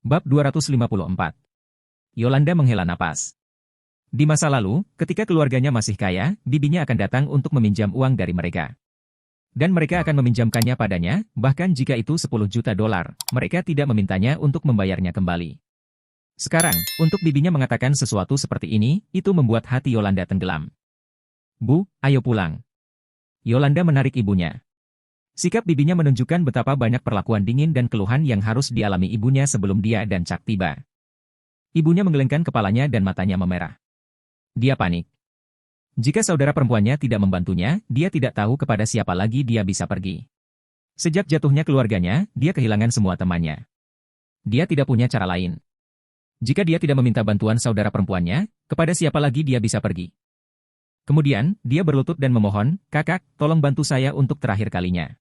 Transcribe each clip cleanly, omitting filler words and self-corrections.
Bab 254. Yolanda menghela napas. Di masa lalu, ketika keluarganya masih kaya, bibinya akan datang untuk meminjam uang dari mereka. Dan mereka akan meminjamkannya padanya, bahkan jika itu 10 juta dolar, mereka tidak memintanya untuk membayarnya kembali. Sekarang, untuk bibinya mengatakan sesuatu seperti ini, itu membuat hati Yolanda tenggelam. Bu, ayo pulang. Yolanda menarik ibunya. Sikap bibinya menunjukkan betapa banyak perlakuan dingin dan keluhan yang harus dialami ibunya sebelum dia dan Chuck tiba. Ibunya menggelengkan kepalanya dan matanya memerah. Dia panik. Jika saudara perempuannya tidak membantunya, dia tidak tahu kepada siapa lagi dia bisa pergi. Sejak jatuhnya keluarganya, dia kehilangan semua temannya. Dia tidak punya cara lain. Jika dia tidak meminta bantuan saudara perempuannya, kepada siapa lagi dia bisa pergi? Kemudian, dia berlutut dan memohon, "Kakak, tolong bantu saya untuk terakhir kalinya.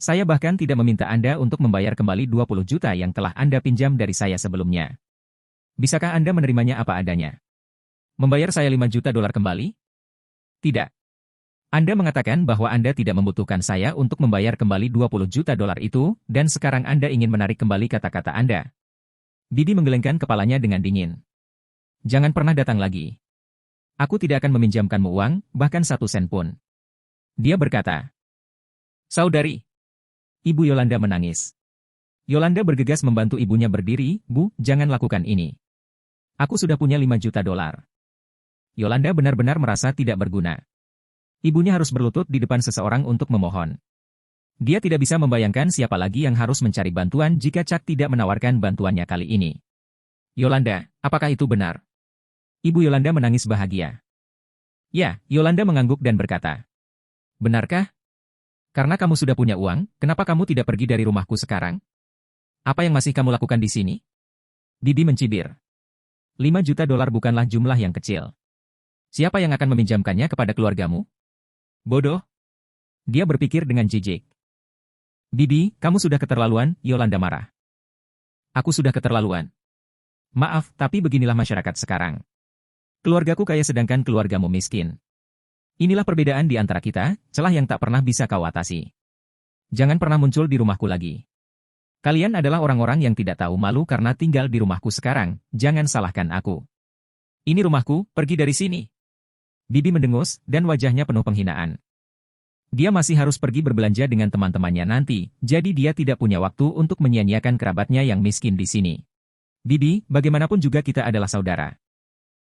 Saya bahkan tidak meminta Anda untuk membayar kembali 20 juta yang telah Anda pinjam dari saya sebelumnya. Bisakah Anda menerimanya apa adanya? Membayar saya 5 juta dolar kembali? Tidak. Anda mengatakan bahwa Anda tidak membutuhkan saya untuk membayar kembali 20 juta dolar itu, dan sekarang Anda ingin menarik kembali kata-kata Anda." Bibi menggelengkan kepalanya dengan dingin. "Jangan pernah datang lagi. Aku tidak akan meminjamkanmu uang, bahkan 1 sen pun." Dia berkata. "Saudari." Ibu Yolanda menangis. Yolanda bergegas membantu ibunya berdiri, "Bu, jangan lakukan ini. Aku sudah punya 5 juta dolar." Yolanda benar-benar merasa tidak berguna. Ibunya harus berlutut di depan seseorang untuk memohon. Dia tidak bisa membayangkan siapa lagi yang harus mencari bantuan jika Chuck tidak menawarkan bantuannya kali ini. "Yolanda, apakah itu benar?" Ibu Yolanda menangis bahagia. "Ya," Yolanda mengangguk dan berkata. "Benarkah? Karena kamu sudah punya uang, kenapa kamu tidak pergi dari rumahku sekarang? Apa yang masih kamu lakukan di sini?" Bibi mencibir. 5 juta dolar bukanlah jumlah yang kecil. Siapa yang akan meminjamkannya kepada keluargamu? Bodoh. Dia berpikir dengan jijik. "Bibi, kamu sudah keterlaluan," Yolanda marah. "Aku sudah keterlaluan. Maaf, tapi beginilah masyarakat sekarang. Keluargaku kaya sedangkan keluargamu miskin. Inilah perbedaan di antara kita, celah yang tak pernah bisa kau atasi. Jangan pernah muncul di rumahku lagi. Kalian adalah orang-orang yang tidak tahu malu karena tinggal di rumahku sekarang, jangan salahkan aku. Ini rumahku, pergi dari sini." Bibi mendengus, dan wajahnya penuh penghinaan. Dia masih harus pergi berbelanja dengan teman-temannya nanti, jadi dia tidak punya waktu untuk menyia-nyiakan kerabatnya yang miskin di sini. "Bibi, bagaimanapun juga kita adalah saudara.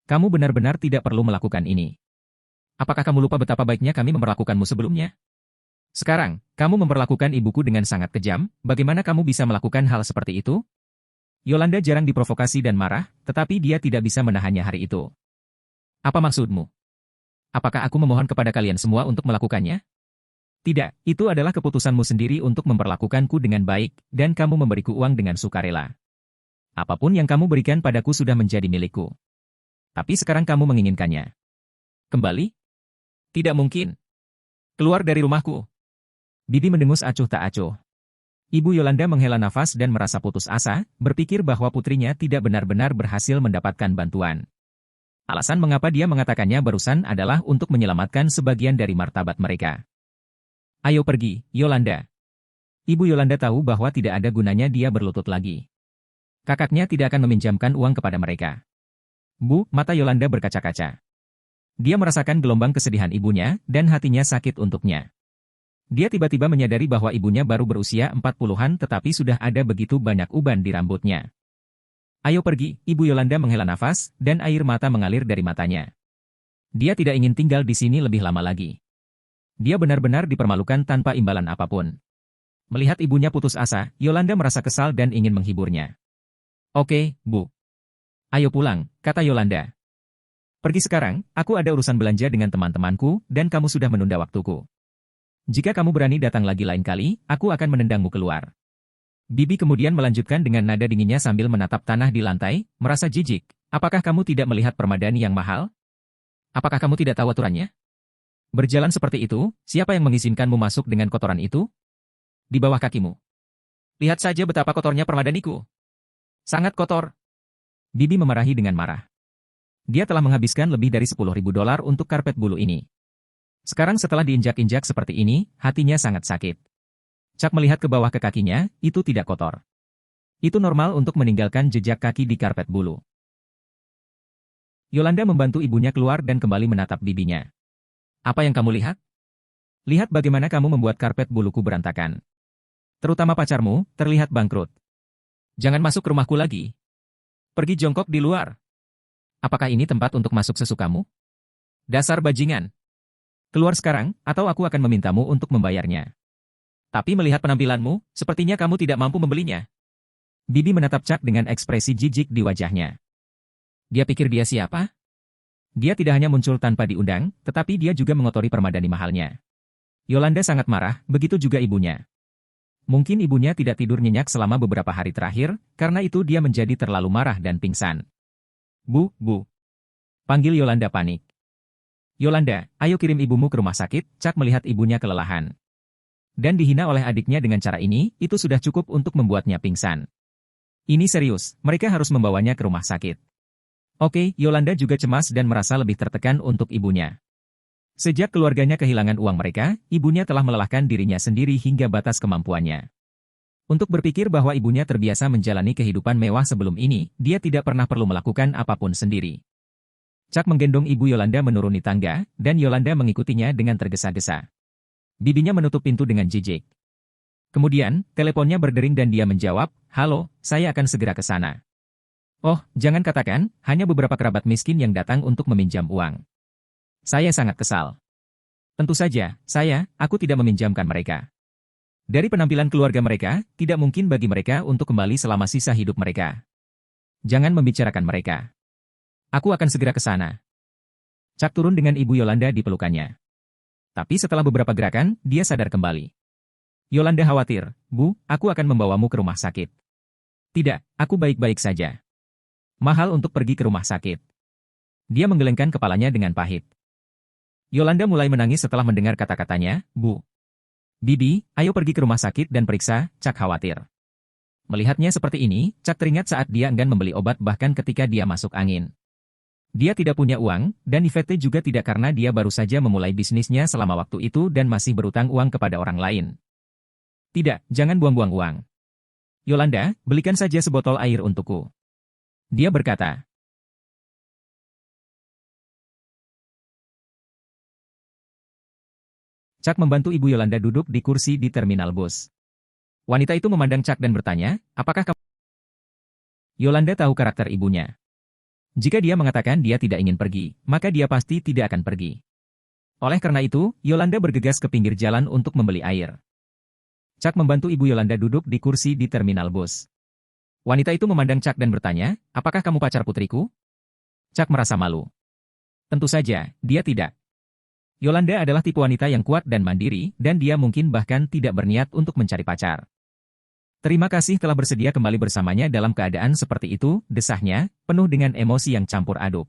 Kamu benar-benar tidak perlu melakukan ini. Apakah kamu lupa betapa baiknya kami memperlakukanmu sebelumnya? Sekarang, kamu memperlakukan ibuku dengan sangat kejam, bagaimana kamu bisa melakukan hal seperti itu?" Yolanda jarang diprovokasi dan marah, tetapi dia tidak bisa menahannya hari itu. "Apa maksudmu? Apakah aku memohon kepada kalian semua untuk melakukannya? Tidak, itu adalah keputusanmu sendiri untuk memperlakukanku dengan baik, dan kamu memberiku uang dengan sukarela. Apapun yang kamu berikan padaku sudah menjadi milikku. Tapi sekarang kamu menginginkannya. Kembali? Tidak mungkin. Keluar dari rumahku." Bibi mendengus acuh tak acuh. Ibu Yolanda menghela nafas dan merasa putus asa, berpikir bahwa putrinya tidak benar-benar berhasil mendapatkan bantuan. Alasan mengapa dia mengatakannya barusan adalah untuk menyelamatkan sebagian dari martabat mereka. "Ayo pergi, Yolanda." Ibu Yolanda tahu bahwa tidak ada gunanya dia berlutut lagi. Kakaknya tidak akan meminjamkan uang kepada mereka. "Bu," mata Yolanda berkaca-kaca. Dia merasakan gelombang kesedihan ibunya, dan hatinya sakit untuknya. Dia tiba-tiba menyadari bahwa ibunya baru berusia 40-an tetapi sudah ada begitu banyak uban di rambutnya. "Ayo pergi," Ibu Yolanda menghela nafas, dan air mata mengalir dari matanya. Dia tidak ingin tinggal di sini lebih lama lagi. Dia benar-benar dipermalukan tanpa imbalan apapun. Melihat ibunya putus asa, Yolanda merasa kesal dan ingin menghiburnya. "Oke, Bu. Ayo pulang," kata Yolanda. "Pergi sekarang, aku ada urusan belanja dengan teman-temanku, dan kamu sudah menunda waktuku. Jika kamu berani datang lagi lain kali, aku akan menendangmu keluar." Bibi kemudian melanjutkan dengan nada dinginnya sambil menatap tanah di lantai, merasa jijik. "Apakah kamu tidak melihat permadani yang mahal? Apakah kamu tidak tahu aturannya? Berjalan seperti itu, siapa yang mengizinkanmu masuk dengan kotoran itu? Di bawah kakimu. Lihat saja betapa kotornya permadaniku. Sangat kotor." Bibi memarahi dengan marah. Dia telah menghabiskan lebih dari 10.000 dolar untuk karpet bulu ini. Sekarang setelah diinjak-injak seperti ini, hatinya sangat sakit. Chuck melihat ke bawah ke kakinya, itu tidak kotor. Itu normal untuk meninggalkan jejak kaki di karpet bulu. Yolanda membantu ibunya keluar dan kembali menatap bibinya. Apa yang kamu lihat? Lihat bagaimana kamu membuat karpet buluku berantakan. Terutama pacarmu, terlihat bangkrut. Jangan masuk ke rumahku lagi. Pergi jongkok di luar. Apakah ini tempat untuk masuk sesukamu? Dasar bajingan. Keluar sekarang, atau aku akan memintamu untuk membayarnya. Tapi melihat penampilanmu, sepertinya kamu tidak mampu membelinya. Bibi menatap Chuck dengan ekspresi jijik di wajahnya. Dia pikir dia siapa? Dia tidak hanya muncul tanpa diundang, tetapi dia juga mengotori permadani mahalnya. Yolanda sangat marah, begitu juga ibunya. Mungkin ibunya tidak tidur nyenyak selama beberapa hari terakhir, karena itu dia menjadi terlalu marah dan pingsan. Bu. Panggil Yolanda panik. Yolanda, ayo kirim ibumu ke rumah sakit. Chuck melihat ibunya kelelahan. Dan dihina oleh adiknya dengan cara ini, itu sudah cukup untuk membuatnya pingsan. Ini serius, mereka harus membawanya ke rumah sakit. Oke, Yolanda juga cemas dan merasa lebih tertekan untuk ibunya. Sejak keluarganya kehilangan uang mereka, ibunya telah melelahkan dirinya sendiri hingga batas kemampuannya. Untuk berpikir bahwa ibunya terbiasa menjalani kehidupan mewah sebelum ini, dia tidak pernah perlu melakukan apapun sendiri. Chuck menggendong ibu Yolanda menuruni tangga, dan Yolanda mengikutinya dengan tergesa-gesa. Bibinya menutup pintu dengan jijik. Kemudian, teleponnya berdering dan dia menjawab, "Halo, saya akan segera ke sana." Oh, jangan katakan, hanya beberapa kerabat miskin yang datang untuk meminjam uang. Saya sangat kesal. Tentu saja, aku tidak meminjamkan mereka. Dari penampilan keluarga mereka, tidak mungkin bagi mereka untuk kembali selama sisa hidup mereka. Jangan membicarakan mereka. Aku akan segera ke sana. Chuck turun dengan ibu Yolanda di pelukannya. Tapi setelah beberapa gerakan, dia sadar kembali. Yolanda khawatir, "Bu, aku akan membawamu ke rumah sakit." Tidak, aku baik-baik saja. Mahal untuk pergi ke rumah sakit. Dia menggelengkan kepalanya dengan pahit. Yolanda mulai menangis setelah mendengar kata-katanya, "Bu." "Bibi, ayo pergi ke rumah sakit dan periksa," Chuck khawatir. Melihatnya seperti ini, Chuck teringat saat dia enggan membeli obat bahkan ketika dia masuk angin. Dia tidak punya uang, dan Yvette juga tidak karena dia baru saja memulai bisnisnya selama waktu itu dan masih berutang uang kepada orang lain. Tidak, jangan buang-buang uang. Yolanda, belikan saja sebotol air untukku. Dia berkata. Chuck membantu ibu Yolanda duduk di kursi di terminal bus. Wanita itu memandang Chuck dan bertanya, "Apakah kamu?" Yolanda tahu karakter ibunya. Jika dia mengatakan dia tidak ingin pergi, maka dia pasti tidak akan pergi. Oleh karena itu, Yolanda bergegas ke pinggir jalan untuk membeli air. Chuck membantu ibu Yolanda duduk di kursi di terminal bus. Wanita itu memandang Chuck dan bertanya, "Apakah kamu pacar putriku?" Chuck merasa malu. Tentu saja, dia tidak. Yolanda adalah tipe wanita yang kuat dan mandiri, dan dia mungkin bahkan tidak berniat untuk mencari pacar. "Terima kasih telah bersedia kembali bersamanya dalam keadaan seperti itu," desahnya, penuh dengan emosi yang campur aduk.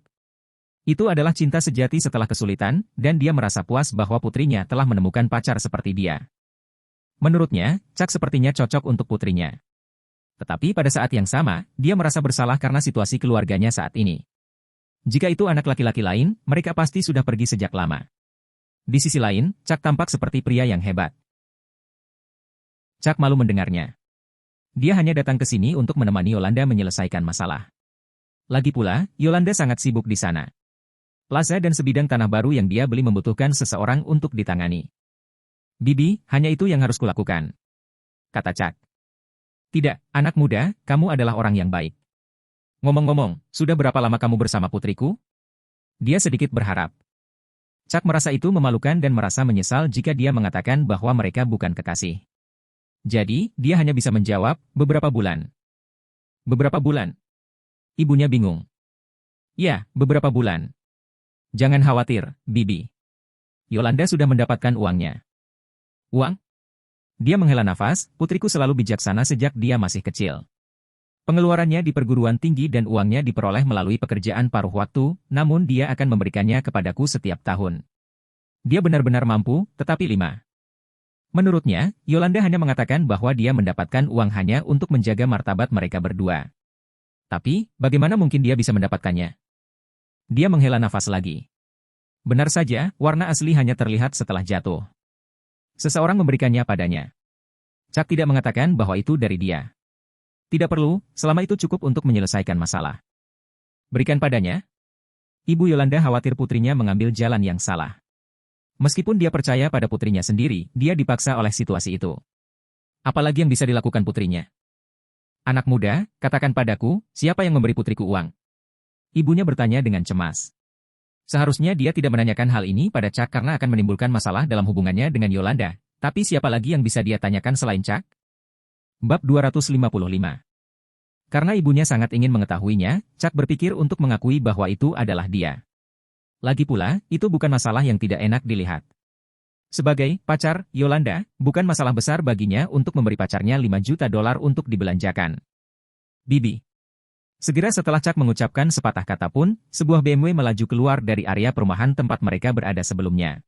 Itu adalah cinta sejati setelah kesulitan, dan dia merasa puas bahwa putrinya telah menemukan pacar seperti dia. Menurutnya, Chuck sepertinya cocok untuk putrinya. Tetapi pada saat yang sama, dia merasa bersalah karena situasi keluarganya saat ini. Jika itu anak laki-laki lain, mereka pasti sudah pergi sejak lama. Di sisi lain, Chuck tampak seperti pria yang hebat. Chuck malu mendengarnya. Dia hanya datang ke sini untuk menemani Yolanda menyelesaikan masalah. Lagi pula, Yolanda sangat sibuk di sana. Plaza dan sebidang tanah baru yang dia beli membutuhkan seseorang untuk ditangani. "Bibi, hanya itu yang harus kulakukan," kata Chuck. "Tidak, anak muda, kamu adalah orang yang baik. Ngomong-ngomong, sudah berapa lama kamu bersama putriku?" Dia sedikit berharap. Chuck merasa itu memalukan dan merasa menyesal jika dia mengatakan bahwa mereka bukan kekasih. Jadi, dia hanya bisa menjawab, "Beberapa bulan." "Beberapa bulan?" Ibunya bingung. "Ya, beberapa bulan." "Jangan khawatir, Bibi. Yolanda sudah mendapatkan uangnya." "Uang?" Dia menghela nafas, "Putriku selalu bijaksana sejak dia masih kecil. Pengeluarannya di perguruan tinggi dan uangnya diperoleh melalui pekerjaan paruh waktu, namun dia akan memberikannya kepadaku setiap tahun. Dia benar-benar mampu, tetapi 5. Menurutnya, Yolanda hanya mengatakan bahwa dia mendapatkan uang hanya untuk menjaga martabat mereka berdua. Tapi, bagaimana mungkin dia bisa mendapatkannya? Dia menghela nafas lagi. Benar saja, warna asli hanya terlihat setelah jatuh. Seseorang memberikannya padanya. Chuck tidak mengatakan bahwa itu dari dia. Tidak perlu, selama itu cukup untuk menyelesaikan masalah. Berikan padanya. Ibu Yolanda khawatir putrinya mengambil jalan yang salah. Meskipun dia percaya pada putrinya sendiri, dia dipaksa oleh situasi itu. Apalagi yang bisa dilakukan putrinya? Anak muda, katakan padaku, siapa yang memberi putriku uang? Ibunya bertanya dengan cemas. Seharusnya dia tidak menanyakan hal ini pada Chuck karena akan menimbulkan masalah dalam hubungannya dengan Yolanda. Tapi siapa lagi yang bisa dia tanyakan selain Chuck? Bab 255. Karena ibunya sangat ingin mengetahuinya, Chuck berpikir untuk mengakui bahwa itu adalah dia. Lagi pula, itu bukan masalah yang tidak enak dilihat. Sebagai pacar Yolanda, bukan masalah besar baginya untuk memberi pacarnya $5 juta untuk dibelanjakan. Bibi. Segera setelah Chuck mengucapkan sepatah kata pun, sebuah BMW melaju keluar dari area perumahan tempat mereka berada sebelumnya.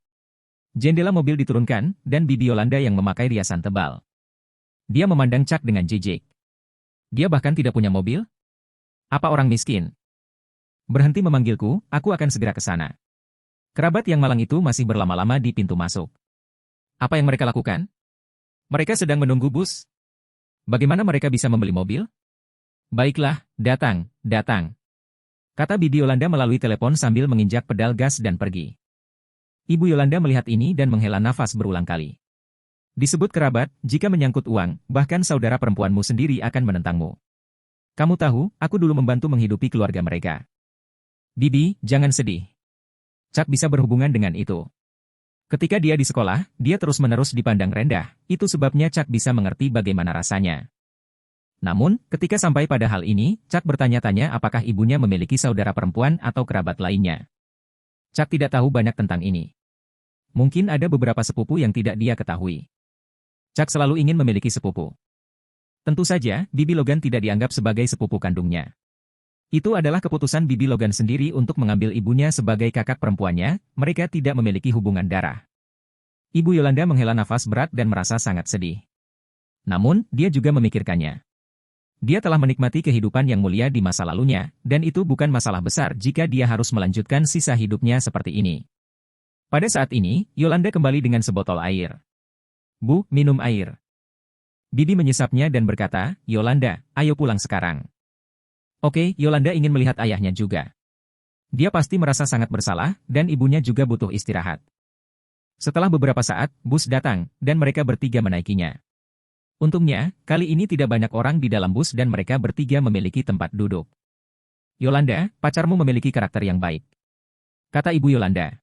Jendela mobil diturunkan, dan Bibi Yolanda yang memakai riasan tebal. Dia memandang Chuck dengan jijik. Dia bahkan tidak punya mobil? Apa orang miskin? Berhenti memanggilku, aku akan segera ke sana. Kerabat yang malang itu masih berlama-lama di pintu masuk. Apa yang mereka lakukan? Mereka sedang menunggu bus. Bagaimana mereka bisa membeli mobil? Baiklah, datang, datang. Kata Bibi Yolanda melalui telepon sambil menginjak pedal gas dan pergi. Ibu Yolanda melihat ini dan menghela nafas berulang kali. Disebut kerabat, jika menyangkut uang, bahkan saudara perempuanmu sendiri akan menentangmu. Kamu tahu, aku dulu membantu menghidupi keluarga mereka. Bibi, jangan sedih. Chuck bisa berhubungan dengan itu. Ketika dia di sekolah, dia terus-menerus dipandang rendah, itu sebabnya Chuck bisa mengerti bagaimana rasanya. Namun, ketika sampai pada hal ini, Chuck bertanya-tanya apakah ibunya memiliki saudara perempuan atau kerabat lainnya. Chuck tidak tahu banyak tentang ini. Mungkin ada beberapa sepupu yang tidak dia ketahui. Chuck selalu ingin memiliki sepupu. Tentu saja, Bibi Logan tidak dianggap sebagai sepupu kandungnya. Itu adalah keputusan Bibi Logan sendiri untuk mengambil ibunya sebagai kakak perempuannya, mereka tidak memiliki hubungan darah. Ibu Yolanda menghela nafas berat dan merasa sangat sedih. Namun, dia juga memikirkannya. Dia telah menikmati kehidupan yang mulia di masa lalunya, dan itu bukan masalah besar jika dia harus melanjutkan sisa hidupnya seperti ini. Pada saat ini, Yolanda kembali dengan sebotol air. Bu, minum air. Bibi menyesapnya dan berkata, Yolanda, ayo pulang sekarang. Oke, Yolanda ingin melihat ayahnya juga. Dia pasti merasa sangat bersalah, dan ibunya juga butuh istirahat. Setelah beberapa saat, bus datang, dan mereka bertiga menaikinya. Untungnya, kali ini tidak banyak orang di dalam bus dan mereka bertiga memiliki tempat duduk. Yolanda, pacarmu memiliki karakter yang baik. Kata Ibu Yolanda.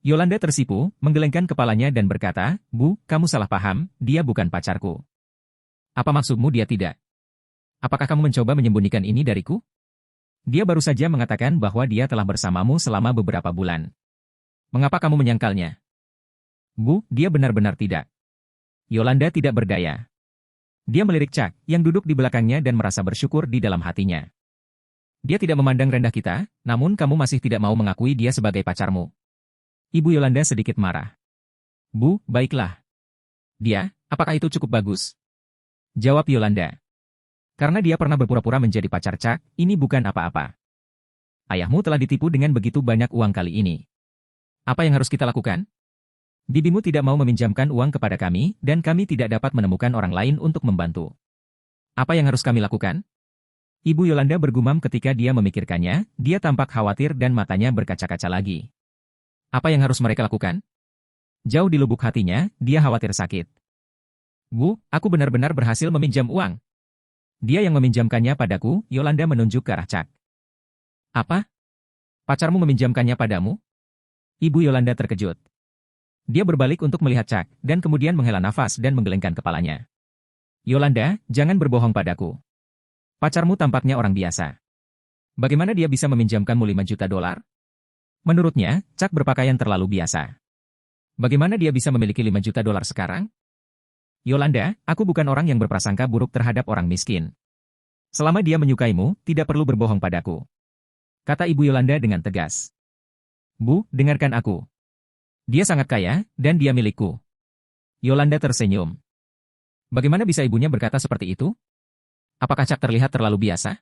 Yolanda tersipu, menggelengkan kepalanya dan berkata, Bu, kamu salah paham, dia bukan pacarku. Apa maksudmu dia tidak? Apakah kamu mencoba menyembunyikan ini dariku? Dia baru saja mengatakan bahwa dia telah bersamamu selama beberapa bulan. Mengapa kamu menyangkalnya? Bu, dia benar-benar tidak. Yolanda tidak berdaya. Dia melirik Chuck, yang duduk di belakangnya dan merasa bersyukur di dalam hatinya. Dia tidak memandang rendah kita, namun kamu masih tidak mau mengakui dia sebagai pacarmu. Ibu Yolanda sedikit marah. Bu, baiklah. Dia, apakah itu cukup bagus? Jawab Yolanda. Karena dia pernah berpura-pura menjadi pacar Chuck, ini bukan apa-apa. Ayahmu telah ditipu dengan begitu banyak uang kali ini. Apa yang harus kita lakukan? Bibimu tidak mau meminjamkan uang kepada kami, dan kami tidak dapat menemukan orang lain untuk membantu. Apa yang harus kami lakukan? Ibu Yolanda bergumam ketika dia memikirkannya, dia tampak khawatir dan matanya berkaca-kaca lagi. Apa yang harus mereka lakukan? Jauh di lubuk hatinya, dia khawatir sakit. Bu, aku benar-benar berhasil meminjam uang. Dia yang meminjamkannya padaku, Yolanda menunjuk ke arah Chuck. Apa? Pacarmu meminjamkannya padamu? Ibu Yolanda terkejut. Dia berbalik untuk melihat Chuck, dan kemudian menghela nafas dan menggelengkan kepalanya. Yolanda, jangan berbohong padaku. Pacarmu tampaknya orang biasa. Bagaimana dia bisa meminjamkanmu $5 juta? Menurutnya, Chuck berpakaian terlalu biasa. Bagaimana dia bisa memiliki $5 juta sekarang? Yolanda, aku bukan orang yang berprasangka buruk terhadap orang miskin. Selama dia menyukaimu, tidak perlu berbohong padaku. Kata Ibu Yolanda dengan tegas. Bu, dengarkan aku. Dia sangat kaya, dan dia milikku. Yolanda tersenyum. Bagaimana bisa ibunya berkata seperti itu? Apakah Chuck terlihat terlalu biasa?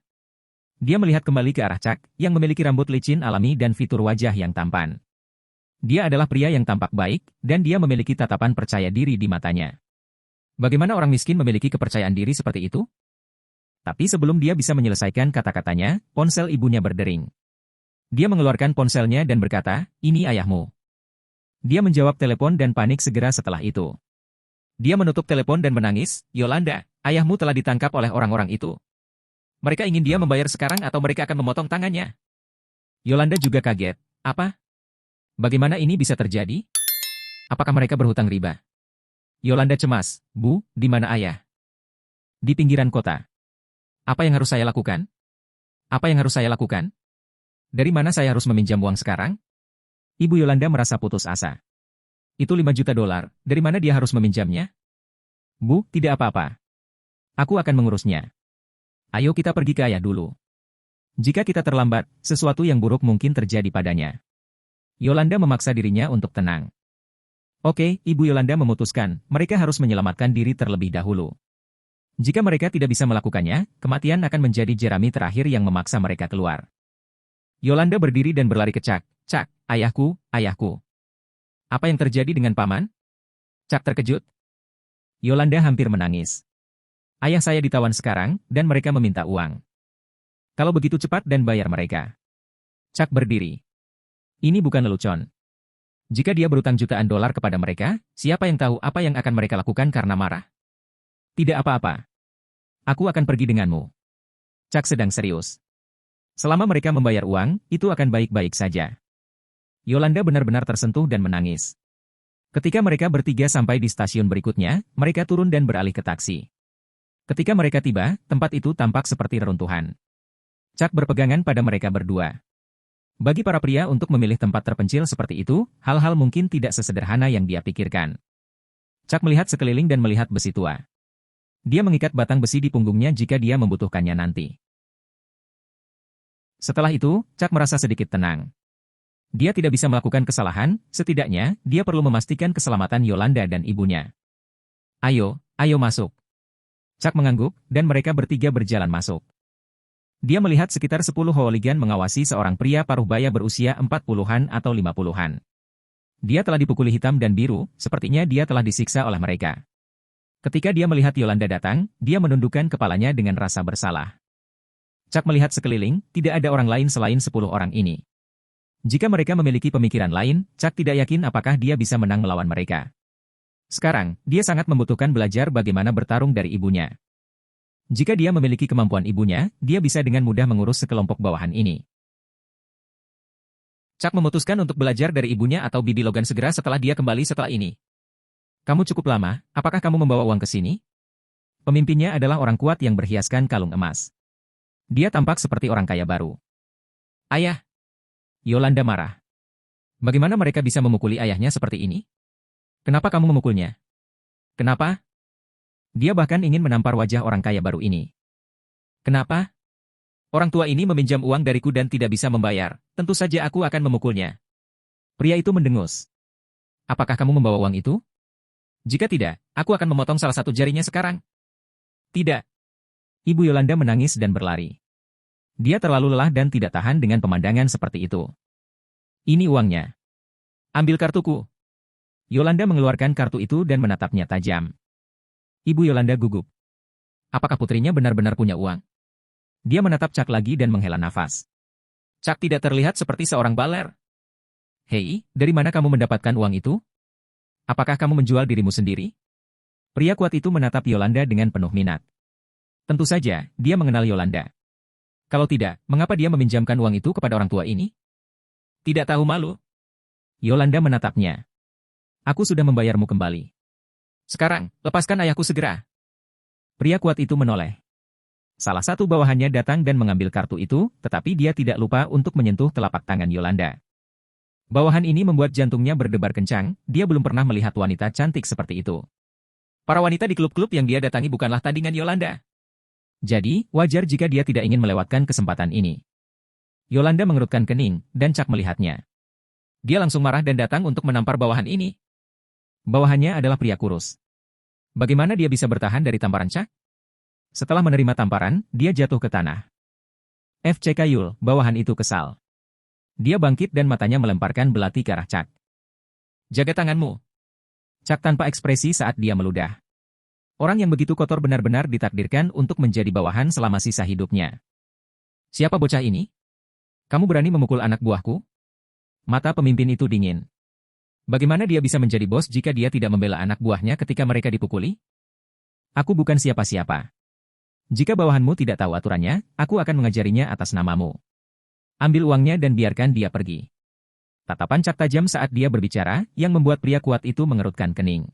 Dia melihat kembali ke arah Chuck, yang memiliki rambut licin alami dan fitur wajah yang tampan. Dia adalah pria yang tampak baik, dan dia memiliki tatapan percaya diri di matanya. Bagaimana orang miskin memiliki kepercayaan diri seperti itu? Tapi sebelum dia bisa menyelesaikan kata-katanya, ponsel ibunya berdering. Dia mengeluarkan ponselnya dan berkata, "Ini ayahmu." Dia menjawab telepon dan panik segera setelah itu. Dia menutup telepon dan menangis, "Yolanda, ayahmu telah ditangkap oleh orang-orang itu. Mereka ingin dia membayar sekarang atau mereka akan memotong tangannya." Yolanda juga kaget. "Apa? Bagaimana ini bisa terjadi? Apakah mereka berhutang riba?" Yolanda cemas, "Bu, di mana ayah?" "Di pinggiran kota." "Apa yang harus saya lakukan? Apa yang harus saya lakukan? Dari mana saya harus meminjam uang sekarang?" Ibu Yolanda merasa putus asa. "Itu 5 juta dolar, dari mana dia harus meminjamnya?" "Bu, tidak apa-apa. Aku akan mengurusnya. Ayo kita pergi ke ayah dulu. Jika kita terlambat, sesuatu yang buruk mungkin terjadi padanya." Yolanda memaksa dirinya untuk tenang. Oke, Ibu Yolanda memutuskan, mereka harus menyelamatkan diri terlebih dahulu. Jika mereka tidak bisa melakukannya, kematian akan menjadi jerami terakhir yang memaksa mereka keluar. Yolanda berdiri dan berlari ke Chuck. "Chuck, ayahku, ayahku. Apa yang terjadi dengan paman?" Chuck terkejut. Yolanda hampir menangis. "Ayah saya ditawan sekarang, dan mereka meminta uang. Kalau begitu cepat dan bayar mereka." Chuck berdiri. "Ini bukan lelucon. Jika dia berutang jutaan dolar kepada mereka, siapa yang tahu apa yang akan mereka lakukan karena marah?" "Tidak apa-apa. Aku akan pergi denganmu." Chuck sedang serius. Selama mereka membayar uang, itu akan baik-baik saja. Yolanda benar-benar tersentuh dan menangis. Ketika mereka bertiga sampai di stasiun berikutnya, mereka turun dan beralih ke taksi. Ketika mereka tiba, tempat itu tampak seperti reruntuhan. Chuck berpegangan pada mereka berdua. Bagi para pria untuk memilih tempat terpencil seperti itu, hal-hal mungkin tidak sesederhana yang dia pikirkan. Chuck melihat sekeliling dan melihat besi tua. Dia mengikat batang besi di punggungnya jika dia membutuhkannya nanti. Setelah itu, Chuck merasa sedikit tenang. Dia tidak bisa melakukan kesalahan, setidaknya, dia perlu memastikan keselamatan Yolanda dan ibunya. Ayo masuk." Chuck mengangguk, dan mereka bertiga berjalan masuk. Dia melihat sekitar 10 hooligan mengawasi seorang pria paruh baya berusia 40-an atau 50-an. Dia telah dipukuli hitam dan biru, sepertinya dia telah disiksa oleh mereka. Ketika dia melihat Yolanda datang, dia menundukkan kepalanya dengan rasa bersalah. Chuck melihat sekeliling, tidak ada orang lain selain 10 orang ini. Jika mereka memiliki pemikiran lain, Chuck tidak yakin apakah dia bisa menang melawan mereka. Sekarang, dia sangat membutuhkan belajar bagaimana bertarung dari ibunya. Jika dia memiliki kemampuan ibunya, dia bisa dengan mudah mengurus sekelompok bawahan ini. Chuck memutuskan untuk belajar dari ibunya atau Bibi Logan segera setelah dia kembali setelah ini. "Kamu cukup lama, apakah kamu membawa uang ke sini?" Pemimpinnya adalah orang kuat yang berhiaskan kalung emas. Dia tampak seperti orang kaya baru. "Ayah." Yolanda marah. "Bagaimana mereka bisa memukuli ayahnya seperti ini? Kenapa kamu memukulnya? Kenapa?" Dia bahkan ingin menampar wajah orang kaya baru ini. "Kenapa? Orang tua ini meminjam uang dariku dan tidak bisa membayar. Tentu saja aku akan memukulnya." Pria itu mendengus. "Apakah kamu membawa uang itu? Jika tidak, aku akan memotong salah satu jarinya sekarang." "Tidak." Ibu Yolanda menangis dan berlari. Dia terlalu lelah dan tidak tahan dengan pemandangan seperti itu. "Ini uangnya. Ambil kartuku." Yolanda mengeluarkan kartu itu dan menatapnya tajam. Ibu Yolanda gugup. Apakah putrinya benar-benar punya uang? Dia menatap Chuck lagi dan menghela nafas. Chuck tidak terlihat seperti seorang baler. "Hei, dari mana kamu mendapatkan uang itu? Apakah kamu menjual dirimu sendiri?" Pria kuat itu menatap Yolanda dengan penuh minat. Tentu saja, dia mengenal Yolanda. Kalau tidak, mengapa dia meminjamkan uang itu kepada orang tua ini? Tidak tahu malu. Yolanda menatapnya. "Aku sudah membayarmu kembali. Sekarang, lepaskan ayahku segera." Pria kuat itu menoleh. Salah satu bawahannya datang dan mengambil kartu itu, tetapi dia tidak lupa untuk menyentuh telapak tangan Yolanda. Bawahan ini membuat jantungnya berdebar kencang, dia belum pernah melihat wanita cantik seperti itu. Para wanita di klub-klub yang dia datangi bukanlah tandingan Yolanda. Jadi, wajar jika dia tidak ingin melewatkan kesempatan ini. Yolanda mengerutkan kening, dan Chuck melihatnya. Dia langsung marah dan datang untuk menampar bawahan ini. Bawahannya adalah pria kurus. Bagaimana dia bisa bertahan dari tamparan Chuck? Setelah menerima tamparan, dia jatuh ke tanah. FCK Yul, bawahan itu kesal. Dia bangkit dan matanya melemparkan belati ke arah Chuck. "Jaga tanganmu." Chuck tanpa ekspresi saat dia meludah. Orang yang begitu kotor benar-benar ditakdirkan untuk menjadi bawahan selama sisa hidupnya. Siapa bocah ini? Kamu berani memukul anak buahku? Mata pemimpin itu dingin. Bagaimana dia bisa menjadi bos jika dia tidak membela anak buahnya ketika mereka dipukuli? Aku bukan siapa-siapa. Jika bawahanmu tidak tahu aturannya, aku akan mengajarinya atas namamu. Ambil uangnya dan biarkan dia pergi. Tatapan Chuck tajam saat dia berbicara, yang membuat pria kuat itu mengerutkan kening.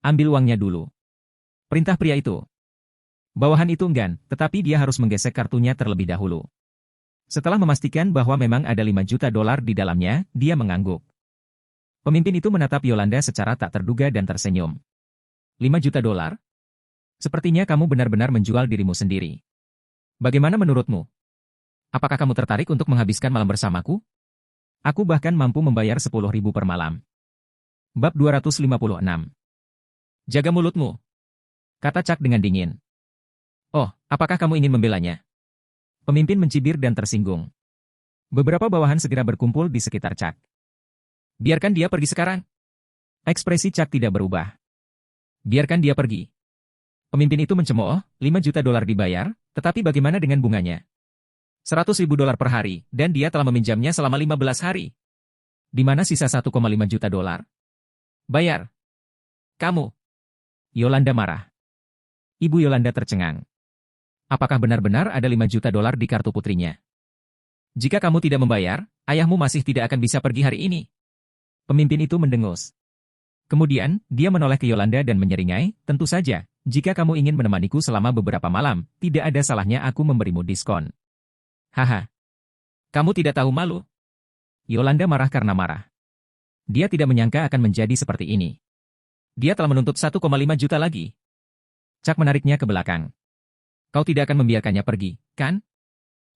Ambil uangnya dulu. Perintah pria itu. Bawahan itu enggan, tetapi dia harus menggesek kartunya terlebih dahulu. Setelah memastikan bahwa memang ada 5 juta dolar di dalamnya, dia mengangguk. Pemimpin itu menatap Yolanda secara tak terduga dan tersenyum. 5 juta dolar? Sepertinya kamu benar-benar menjual dirimu sendiri. Bagaimana menurutmu? Apakah kamu tertarik untuk menghabiskan malam bersamaku? Aku bahkan mampu membayar 10.000 per malam. Bab 256. Jaga mulutmu, kata Chuck dengan dingin. Oh, apakah kamu ingin membelanya? Pemimpin mencibir dan tersinggung. Beberapa bawahan segera berkumpul di sekitar Chuck. Biarkan dia pergi sekarang. Ekspresi Chuck tidak berubah. Biarkan dia pergi. Pemimpin itu mencemooh, 5 juta dolar dibayar, tetapi bagaimana dengan bunganya? 100.000 dolar per hari, dan dia telah meminjamnya selama 15 hari. Di mana sisa 1,5 juta dolar? Bayar. Kamu. Yolanda marah. Ibu Yolanda tercengang. Apakah benar-benar ada 5 juta dolar di kartu putrinya? Jika kamu tidak membayar, ayahmu masih tidak akan bisa pergi hari ini. Pemimpin itu mendengus. Kemudian, dia menoleh ke Yolanda dan menyeringai, tentu saja, jika kamu ingin menemaniku selama beberapa malam, tidak ada salahnya aku memberimu diskon. Haha. Kamu tidak tahu malu. Yolanda marah karena marah. Dia tidak menyangka akan menjadi seperti ini. Dia telah menuntut 1,5 juta lagi. Chuck menariknya ke belakang. Kau tidak akan membiarkannya pergi, kan?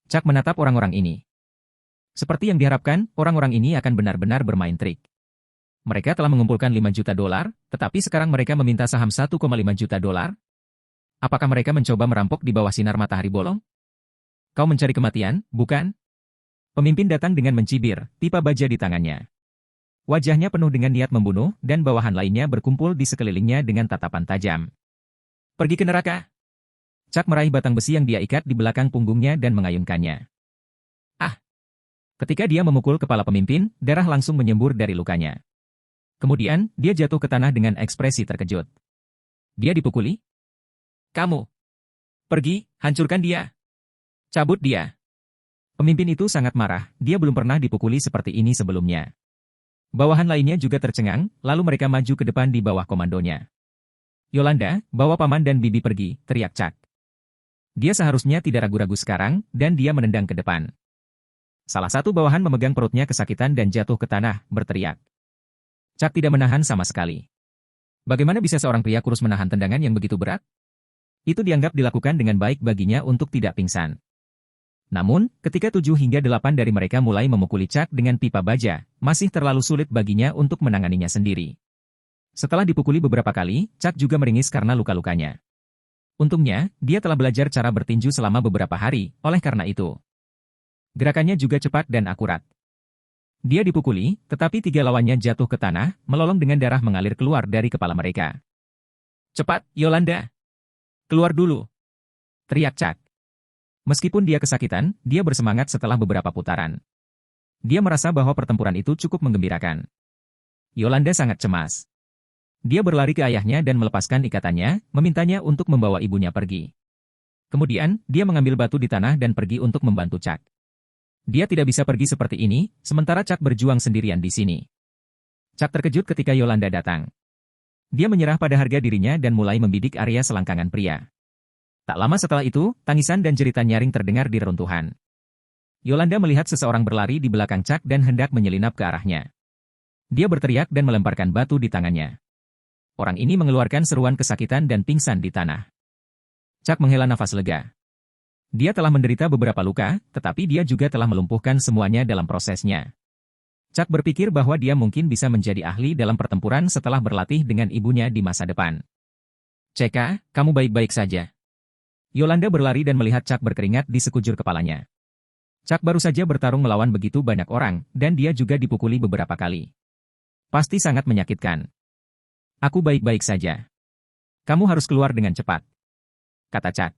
Chuck menatap orang-orang ini. Seperti yang diharapkan, orang-orang ini akan benar-benar bermain trik. Mereka telah mengumpulkan 5 juta dolar, tetapi sekarang mereka meminta saham 1,5 juta dolar? Apakah mereka mencoba merampok di bawah sinar matahari bolong? Kau mencari kematian, bukan? Pemimpin datang dengan mencibir, pipa baja di tangannya. Wajahnya penuh dengan niat membunuh, dan bawahan lainnya berkumpul di sekelilingnya dengan tatapan tajam. Pergi ke neraka. Chuck meraih batang besi yang dia ikat di belakang punggungnya dan mengayunkannya. Ah! Ketika dia memukul kepala pemimpin, darah langsung menyembur dari lukanya. Kemudian, dia jatuh ke tanah dengan ekspresi terkejut. Dia dipukuli? Kamu. Pergi, hancurkan dia. Cabut dia. Pemimpin itu sangat marah, dia belum pernah dipukuli seperti ini sebelumnya. Bawahan lainnya juga tercengang, lalu mereka maju ke depan di bawah komandonya. Yolanda, bawa paman dan bibi pergi, teriak Chuck. Dia seharusnya tidak ragu-ragu sekarang, dan dia menendang ke depan. Salah satu bawahan memegang perutnya kesakitan dan jatuh ke tanah, berteriak. Chuck tidak menahan sama sekali. Bagaimana bisa seorang pria kurus menahan tendangan yang begitu berat? Itu dianggap dilakukan dengan baik baginya untuk tidak pingsan. Namun, ketika 7 hingga 8 dari mereka mulai memukuli Chuck dengan pipa baja, masih terlalu sulit baginya untuk menanganinya sendiri. Setelah dipukuli beberapa kali, Chuck juga meringis karena luka-lukanya. Untungnya, dia telah belajar cara bertinju selama beberapa hari, oleh karena itu. Gerakannya juga cepat dan akurat. Dia dipukuli, tetapi 3 lawannya jatuh ke tanah, melolong dengan darah mengalir keluar dari kepala mereka. Cepat, Yolanda! Keluar dulu! Teriak Chuck. Meskipun dia kesakitan, dia bersemangat setelah beberapa putaran. Dia merasa bahwa pertempuran itu cukup menggembirakan. Yolanda sangat cemas. Dia berlari ke ayahnya dan melepaskan ikatannya, memintanya untuk membawa ibunya pergi. Kemudian, dia mengambil batu di tanah dan pergi untuk membantu Chuck. Dia tidak bisa pergi seperti ini, sementara Chuck berjuang sendirian di sini. Chuck terkejut ketika Yolanda datang. Dia menyerah pada harga dirinya dan mulai membidik area selangkangan pria. Tak lama setelah itu, tangisan dan jeritan nyaring terdengar di reruntuhan. Yolanda melihat seseorang berlari di belakang Chuck dan hendak menyelinap ke arahnya. Dia berteriak dan melemparkan batu di tangannya. Orang ini mengeluarkan seruan kesakitan dan pingsan di tanah. Chuck menghela nafas lega. Dia telah menderita beberapa luka, tetapi dia juga telah melumpuhkan semuanya dalam prosesnya. Chuck berpikir bahwa dia mungkin bisa menjadi ahli dalam pertempuran setelah berlatih dengan ibunya di masa depan. Ceka, kamu baik-baik saja. Yolanda berlari dan melihat Chuck berkeringat di sekujur kepalanya. Chuck baru saja bertarung melawan begitu banyak orang, dan dia juga dipukuli beberapa kali. Pasti sangat menyakitkan. Aku baik-baik saja. Kamu harus keluar dengan cepat, kata Chuck.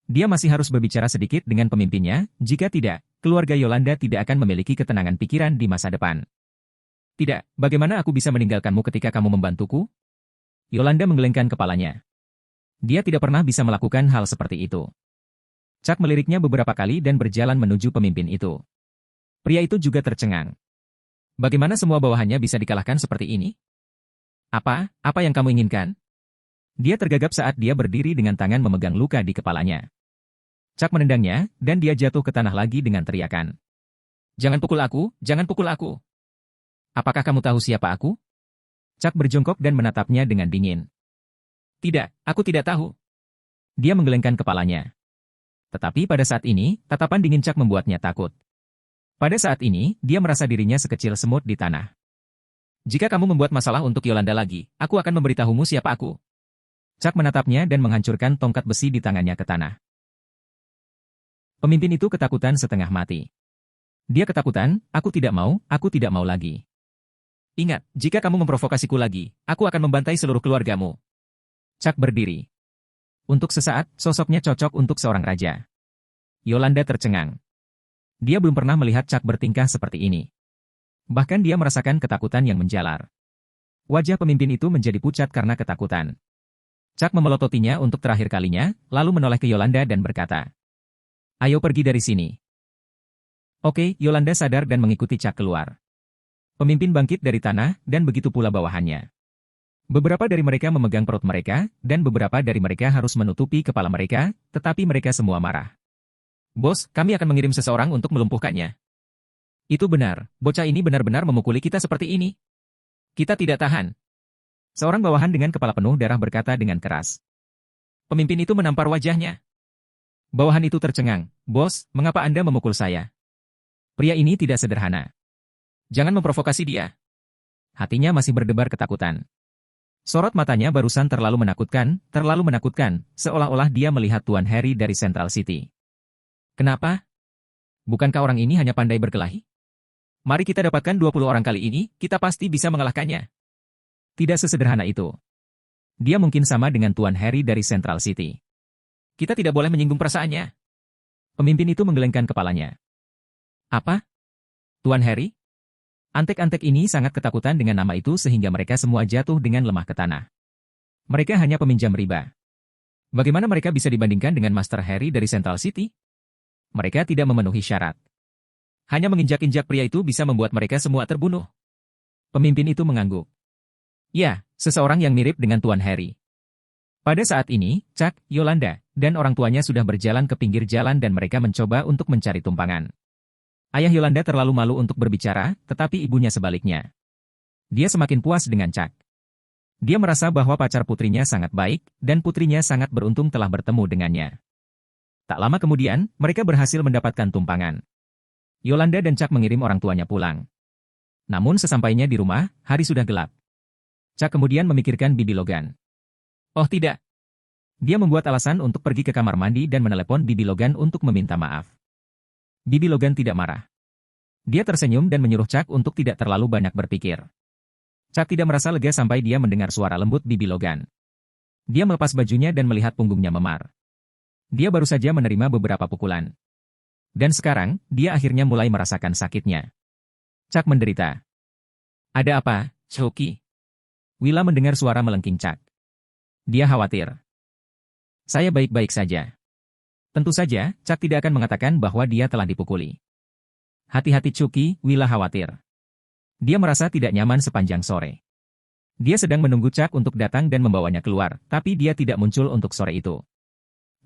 Dia masih harus berbicara sedikit dengan pemimpinnya, jika tidak, keluarga Yolanda tidak akan memiliki ketenangan pikiran di masa depan. Tidak, bagaimana aku bisa meninggalkanmu ketika kamu membantuku? Yolanda menggelengkan kepalanya. Dia tidak pernah bisa melakukan hal seperti itu. Chuck meliriknya beberapa kali dan berjalan menuju pemimpin itu. Pria itu juga tercengang. Bagaimana semua bawahannya bisa dikalahkan seperti ini? Apa yang kamu inginkan? Dia tergagap saat dia berdiri dengan tangan memegang luka di kepalanya. Chuck menendangnya, dan dia jatuh ke tanah lagi dengan teriakan. Jangan pukul aku, jangan pukul aku. Apakah kamu tahu siapa aku? Chuck berjongkok dan menatapnya dengan dingin. Tidak, aku tidak tahu. Dia menggelengkan kepalanya. Tetapi pada saat ini, tatapan dingin Chuck membuatnya takut. Pada saat ini, dia merasa dirinya sekecil semut di tanah. Jika kamu membuat masalah untuk Yolanda lagi, aku akan memberitahumu siapa aku. Chuck menatapnya dan menghancurkan tongkat besi di tangannya ke tanah. Pemimpin itu ketakutan setengah mati. Dia ketakutan, aku tidak mau lagi. Ingat, jika kamu memprovokasiku lagi, aku akan membantai seluruh keluargamu. Chuck berdiri. Untuk sesaat, sosoknya cocok untuk seorang raja. Yolanda tercengang. Dia belum pernah melihat Chuck bertingkah seperti ini. Bahkan dia merasakan ketakutan yang menjalar. Wajah pemimpin itu menjadi pucat karena ketakutan. Chuck memelototinya untuk terakhir kalinya, lalu menoleh ke Yolanda dan berkata, "Ayo pergi dari sini." Oke, Yolanda sadar dan mengikuti Chuck keluar. Pemimpin bangkit dari tanah, dan begitu pula bawahannya. Beberapa dari mereka memegang perut mereka, dan beberapa dari mereka harus menutupi kepala mereka, tetapi mereka semua marah. Bos, kami akan mengirim seseorang untuk melumpuhkannya. Itu benar, bocah ini benar-benar memukuli kita seperti ini. Kita tidak tahan. Seorang bawahan dengan kepala penuh darah berkata dengan keras. Pemimpin itu menampar wajahnya. Bawahan itu tercengang. Bos, mengapa Anda memukul saya? Pria ini tidak sederhana. Jangan memprovokasi dia. Hatinya masih berdebar ketakutan. Sorot matanya barusan terlalu menakutkan, seolah-olah dia melihat Tuan Harry dari Central City. Kenapa? Bukankah orang ini hanya pandai berkelahi? Mari kita dapatkan 20 orang kali ini, kita pasti bisa mengalahkannya. Tidak sesederhana itu. Dia mungkin sama dengan Tuan Harry dari Central City. Kita tidak boleh menyinggung perasaannya. Pemimpin itu menggelengkan kepalanya. Apa? Tuan Harry? Antek-antek ini sangat ketakutan dengan nama itu sehingga mereka semua jatuh dengan lemah ke tanah. Mereka hanya peminjam riba. Bagaimana mereka bisa dibandingkan dengan Master Harry dari Central City? Mereka tidak memenuhi syarat. Hanya menginjak-injak pria itu bisa membuat mereka semua terbunuh. Pemimpin itu mengangguk. Ya, seseorang yang mirip dengan Tuan Harry. Pada saat ini, Chuck, Yolanda, dan orang tuanya sudah berjalan ke pinggir jalan dan mereka mencoba untuk mencari tumpangan. Ayah Yolanda terlalu malu untuk berbicara, tetapi ibunya sebaliknya. Dia semakin puas dengan Chuck. Dia merasa bahwa pacar putrinya sangat baik, dan putrinya sangat beruntung telah bertemu dengannya. Tak lama kemudian, mereka berhasil mendapatkan tumpangan. Yolanda dan Chuck mengirim orang tuanya pulang. Namun sesampainya di rumah, hari sudah gelap. Chuck kemudian memikirkan Bibi Logan. Oh tidak. Dia membuat alasan untuk pergi ke kamar mandi dan menelepon Bibi Logan untuk meminta maaf. Bibi Logan tidak marah. Dia tersenyum dan menyuruh Chuck untuk tidak terlalu banyak berpikir. Chuck tidak merasa lega sampai dia mendengar suara lembut Bibi Logan. Dia melepas bajunya dan melihat punggungnya memar. Dia baru saja menerima beberapa pukulan. Dan sekarang, dia akhirnya mulai merasakan sakitnya. Chuck menderita. Ada apa, Chucky? Willa mendengar suara melengking Chuck. Dia khawatir. Saya baik-baik saja. Tentu saja, Chuck tidak akan mengatakan bahwa dia telah dipukuli. Hati-hati Chucky, Willa khawatir. Dia merasa tidak nyaman sepanjang sore. Dia sedang menunggu Chuck untuk datang dan membawanya keluar, tapi dia tidak muncul untuk sore itu.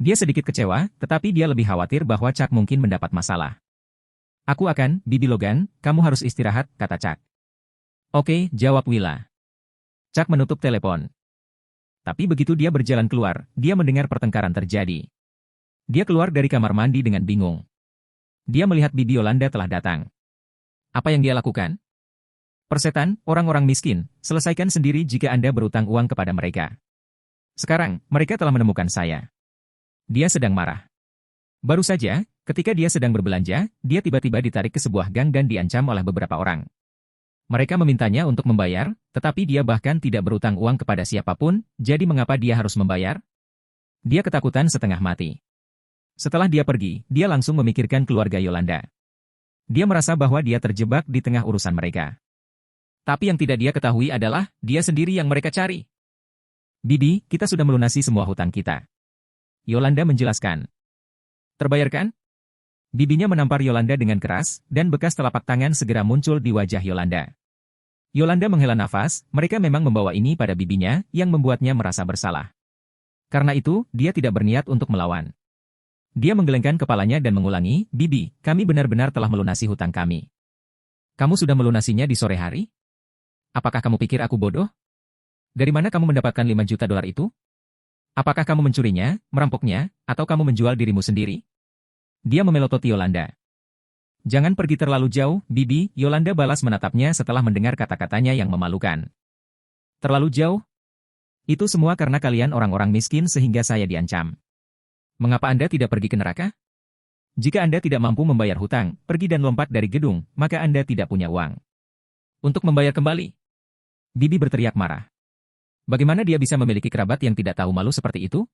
Dia sedikit kecewa, tetapi dia lebih khawatir bahwa Chuck mungkin mendapat masalah. Bibi Logan, kamu harus istirahat, kata Chuck. Oke, jawab Willa. Chuck menutup telepon. Tapi begitu dia berjalan keluar, dia mendengar pertengkaran terjadi. Dia keluar dari kamar mandi dengan bingung. Dia melihat Bibi Yolanda telah datang. Apa yang dia lakukan? Persetan, orang-orang miskin, selesaikan sendiri jika Anda berutang uang kepada mereka. Sekarang, mereka telah menemukan saya. Dia sedang marah. Baru saja, ketika dia sedang berbelanja, dia tiba-tiba ditarik ke sebuah gang dan diancam oleh beberapa orang. Mereka memintanya untuk membayar, tetapi dia bahkan tidak berutang uang kepada siapapun, jadi mengapa dia harus membayar? Dia ketakutan setengah mati. Setelah dia pergi, dia langsung memikirkan keluarga Yolanda. Dia merasa bahwa dia terjebak di tengah urusan mereka. Tapi yang tidak dia ketahui adalah, dia sendiri yang mereka cari. Bibi, kita sudah melunasi semua hutang kita. Yolanda menjelaskan. Terbayarkan? Bibinya menampar Yolanda dengan keras, dan bekas telapak tangan segera muncul di wajah Yolanda. Yolanda menghela nafas, mereka memang membawa ini pada bibinya, yang membuatnya merasa bersalah. Karena itu, dia tidak berniat untuk melawan. Dia menggelengkan kepalanya dan mengulangi, Bibi, kami benar-benar telah melunasi hutang kami. Kamu sudah melunasinya di sore hari? Apakah kamu pikir aku bodoh? Dari mana kamu mendapatkan 5 juta dolar itu? Apakah kamu mencurinya, merampoknya, atau kamu menjual dirimu sendiri? Dia memelototi Yolanda. Jangan pergi terlalu jauh, Bibi, Yolanda balas menatapnya setelah mendengar kata-katanya yang memalukan. Terlalu jauh? Itu semua karena kalian orang-orang miskin sehingga saya diancam. Mengapa Anda tidak pergi ke neraka? Jika Anda tidak mampu membayar hutang, pergi dan lompat dari gedung, maka Anda tidak punya uang. Untuk membayar kembali. Bibi berteriak marah. Bagaimana dia bisa memiliki kerabat yang tidak tahu malu seperti itu?